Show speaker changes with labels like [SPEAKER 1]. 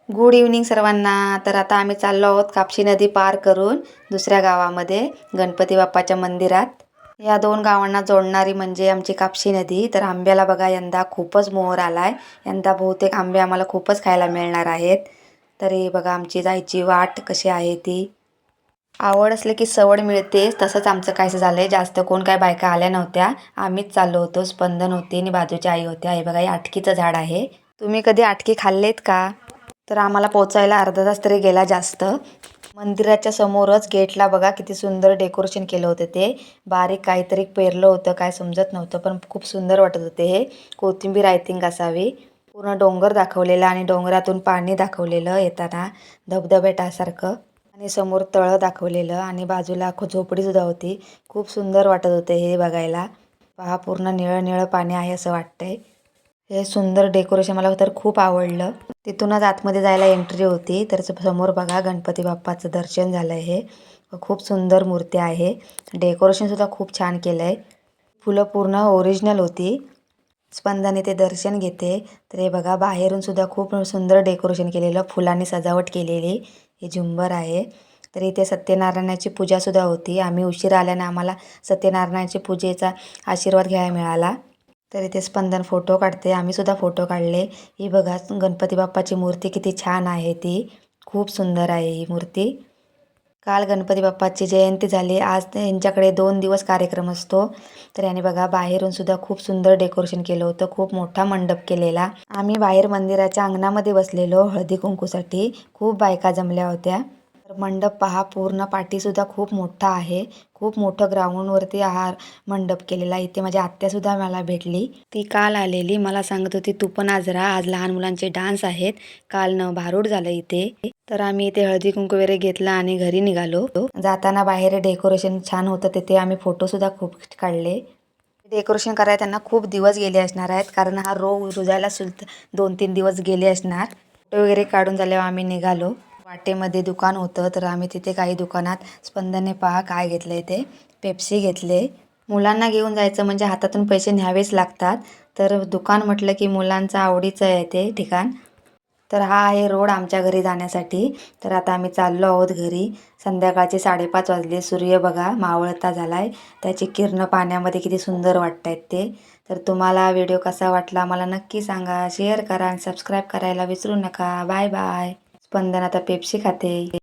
[SPEAKER 1] Good evening सर्वांना. तर आता आम्ही चाललो आहोत कापशी नदी पार करून दुसऱ्या गावामध्ये गणपती बाप्पाच्या मंदिरात. या दोन गावांना जोडणारी म्हणजे आमची कापशी नदी. तर आंब्याला बघा यंदा खूपच मोहर आलाय. यंदा बहुतेक आंबे आम्हाला खूपच खायला मिळणार आहेत. तरी बघा आमची जायची वाट कशी आहे ती. आवड असले की सवड मिळते, तसंच आमचं कायचं झालंय, जास्त कोण काय बायका आल्या नव्हत्या. आम्हीच चाललो होतो. स्पंदन होती आणि बाजूच्या आई होत्या. हे बघा हे आटकीचं झाड आहे. तुम्ही कधी आटकी खाल्लेत का? तर आम्हाला पोचायला अर्धा तास तरी गेला जास्त. मंदिराच्या समोरच गेटला बघा किती सुंदर डेकोरेशन केलं होतं. ते बारीक काहीतरी पेरलं होतं, काय समजत नव्हतं, पण खूप सुंदर वाटत होते. हे कोथिंबीर आय थिंक असावी. पूर्ण डोंगर दाखवलेला आणि डोंगरातून पाणी दाखवलेलं येताना धबधब्यासारखं, आणि समोर तळं दाखवलेलं आणि बाजूला झोपडी सुद्धा होती. खूप सुंदर वाटत होते हे बघायला. पहा पूर्ण निळं निळं पाणी आहे असं वाटतंय. हे सुंदर डेकोरेशन मला तर खूप आवडलं. तिथूनच आतमध्ये जायला एंट्री होती. तर समोर बघा गणपती बाप्पाचं दर्शन झालं. हे खूप सुंदर मूर्ती आहे. डेकोरेशन सुद्धा खूप छान केलं आहे. फुलं पूर्ण ओरिजिनल होती. स्पंदने ते दर्शन घेते. तर हे बघा बाहेरून सुद्धा खूप सुंदर डेकोरेशन केलेलं, फुलांनी सजावट केलेली. हे झुंबर आहे. तर इथे सत्यनारायणाची पूजा सुद्धा होती. आम्ही उशिरा आल्याने आम्हाला सत्यनारायणाची पूजेचा आशीर्वाद घ्यायला मिळाला. तर इथे स्पंदन फोटो काढते. आम्ही सुद्धा फोटो काढले. ही बघा गणपती बाप्पाची मूर्ती किती छान आहे. ती खूप सुंदर आहे ही मूर्ती. काल गणपती बाप्पाची जयंती झाली. आज यांच्याकडे 2 दिवस कार्यक्रम असतो. तर याने बघा बाहेरून सुद्धा खूप सुंदर डेकोरेशन केलं होतं. खूप मोठा मंडप केलेला. आम्ही बाहेर मंदिराच्या अंगणामध्ये बसलेलो हळदी कुंकूसाठी. खूप बायका जमल्या होत्या. तर मंडप पहा पूर्ण पाठीसुद्धा खूप मोठा आहे. खूप मोठं ग्राउंडवरती हा मंडप केलेला. इथे माझी आत्यासुद्धा मला भेटली. ती काल आलेली. मला सांगत होती तू पण आज राहा, आज लहान मुलांचे डान्स आहेत. काल भारूड झालं इथे. तर आम्ही इथे हळदी कुंकू वगैरे घेतला आणि घरी निघालो. जाताना बाहेर डेकोरेशन छान होतं. तिथे आम्ही फोटोसुद्धा खूप काढले. डेकोरेशन करायला त्यांना खूप दिवस गेले असणार आहेत, कारण हा रोग रुजायला 2-3 दिवस गेले असणार. फोटो वगैरे काढून झाल्यावर आम्ही निघालो. वाटेमध्ये दुकान होतं, तर आम्ही तिथे काही दुकानात स्पंदने पहा काय घेतले, ते पेप्सी घेतले. मुलांना घेऊन जायचं म्हणजे हातातून पैसे न्यावेच लागतात. तर दुकान म्हटलं की मुलांचं आवडीचं आहे ते ठिकाण. तर हा आहे रोड आमच्या घरी जाण्यासाठी. तर आता आम्ही चाललो आहोत घरी. संध्याकाळचे 5:30 वाजले. सूर्य बघा मावळता झालाय. त्याची किरणं पाण्यामध्ये किती सुंदर वाटत आहेत ते. तर तुम्हाला व्हिडिओ कसा वाटला मला नक्की सांगा. शेअर करा आणि सबस्क्राईब करायला विसरू नका. Bye bye. स्पंदन आता पेप्सी खाते.